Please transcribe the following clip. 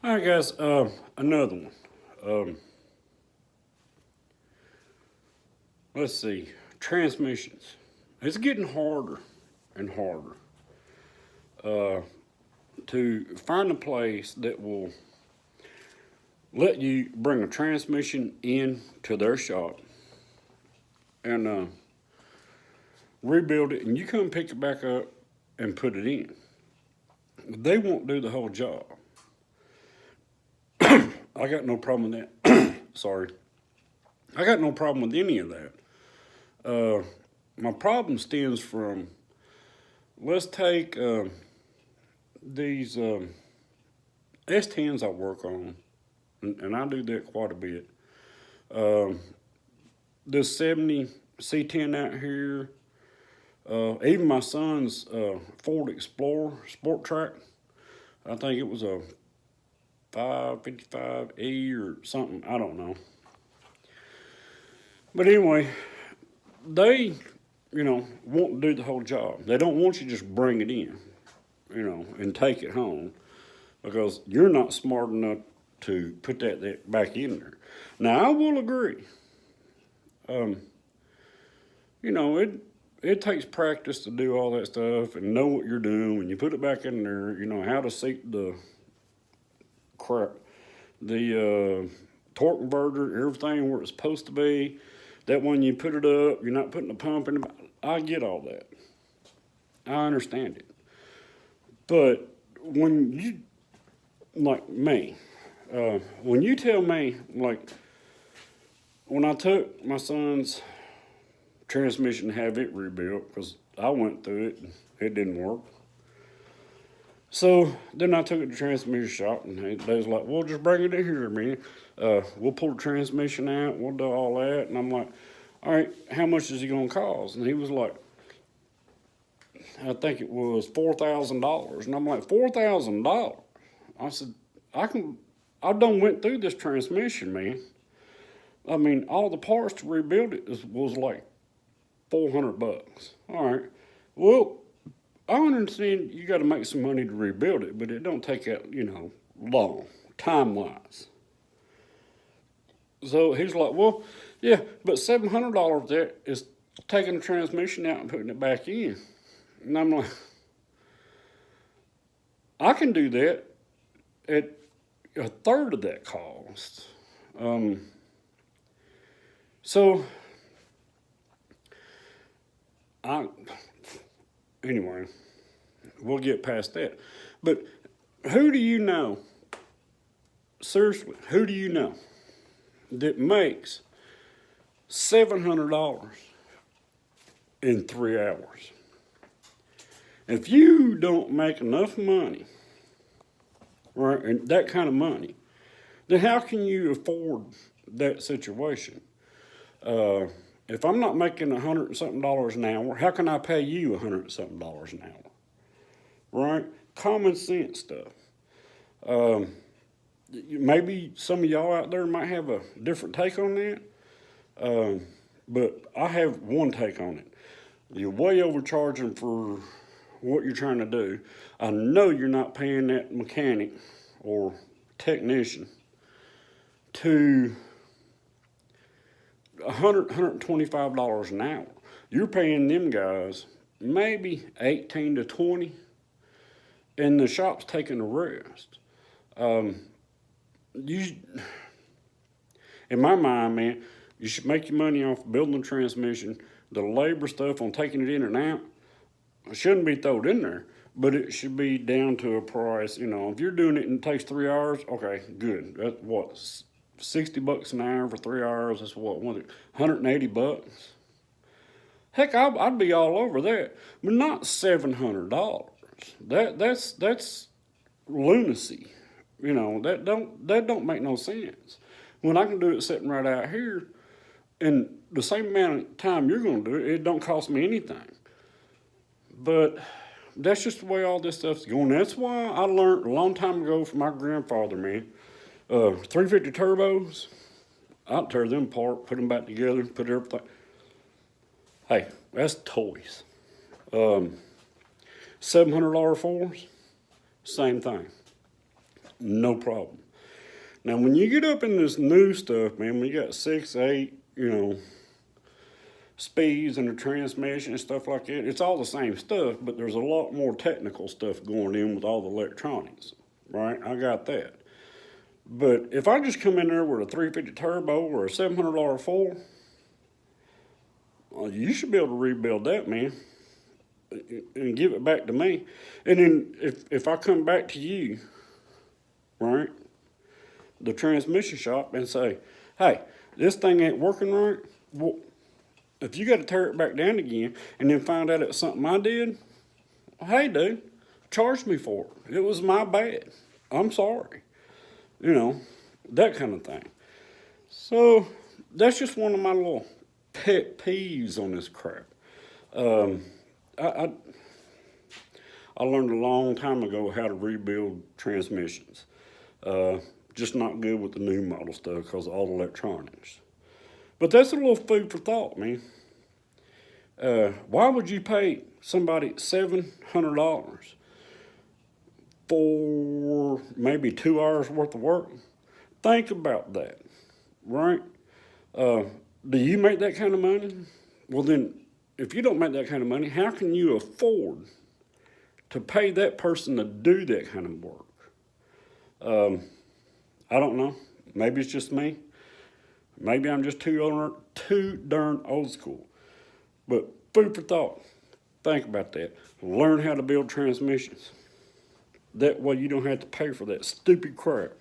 All right, guys. Another one. Um, let's see. Transmissions. It's getting harder and harder to find a place that will let you bring a transmission in to their shop and rebuild it, and you come pick it back up and put it in. They won't do the whole job. I got no problem with that. Sorry. I got no problem with any of that. My problem stems from, let's take these S10s I work on, and I do that quite a bit. Um, this 70 C10 out here, even my son's Ford Explorer Sport Track, I think it was a 555E or something, I don't know. But anyway, they, want to do the whole job. They don't want you to just bring it in, and take it home because you're not smart enough to put that back in there. Now, I will agree. Um, it takes practice to do all that stuff and know what you're doing when you put it back in there. You know how to seat the crap, the torque converter, everything where it's supposed to be. That when you put it up, you're not putting a pump in. I get all that. I understand it. But when you, like me, when you tell me, like, when I took my son's transmission to have it rebuilt, because I went through it and it didn't work. So then I took it to the transmission shop, and they was like, "Well, just bring it in here, man. We'll pull the transmission out. We'll do all that." And I'm like, "All right, how much is it gonna cost?" And he was like, "I think it was $4,000." And I'm like, $4,000? I said, I done went through this transmission, man. I mean, all the parts to rebuild it was like $400. All right. Well, I understand you got to make some money to rebuild it, but it don't take that, long, time wise. So he's like, "Well, yeah, but $700 there is taking the transmission out and putting it back in." And I'm like, I can do that at a third of that cost. Um, so I anyway, we'll get past that. But who do you know? Seriously, who do you know that makes $700 in 3 hours? If you don't make enough money, right, and that kind of money, then how can you afford that situation? If I'm not making $100 and something an hour, how can I pay you $100 and something an hour? Right? Common sense stuff. Um, Maybe some of y'all out there might have a different take on that, um, but I have one take on it. You're way overcharging for what you're trying to do. I know you're not paying that mechanic or technician to $125 an hour. You're paying them guys maybe 18 to 20, and the shop's taking the rest. Um, you, in my mind, man, you should make your money off building a transmission. The labor stuff on taking it in and out shouldn't be thrown in there, but it should be down to a price. If you're doing it and it takes 3 hours, okay, good. That's what, $60 an hour for 3 hours. That's what, $180. Heck, I'd be all over that, but not $700. That's lunacy. That don't make no sense. When I can do it sitting right out here, and the same amount of time you're going to do it, it don't cost me anything. But that's just the way all this stuff's going. That's why I learned a long time ago from my grandfather, man. 350 turbos, I'd tear them apart, put them back together, put everything. Hey, that's toys. $700 Fords, same thing. No problem. Now, when you get up in this new stuff, man, we got 6, 8, speeds and the transmission and stuff like that. It's all the same stuff, but there's a lot more technical stuff going in with all the electronics, right? I got that. But if I just come in there with a 350 turbo or a $700 Ford, you should be able to rebuild that, man, and give it back to me. And then if I come back to you, right, the transmission shop, and say, hey, this thing ain't working right, well, if you got to tear it back down again and then find out it's something I did, hey, dude, charge me for it. It was my bad. I'm sorry. That kind of thing. So that's just one of my little pet peeves on this crap. I learned a long time ago how to rebuild transmissions. Just not good with the new model stuff because of all the electronics. But that's a little food for thought, man. Why would you pay somebody $700 for maybe 2 hours worth of work? Think about that, right? Do you make that kind of money? Well, then, if you don't make that kind of money, how can you afford to pay that person to do that kind of work? I don't know. Maybe it's just me. Maybe I'm just too darn old school. But food for thought. Think about that. Learn how to build transmissions. That way you don't have to pay for that stupid crap.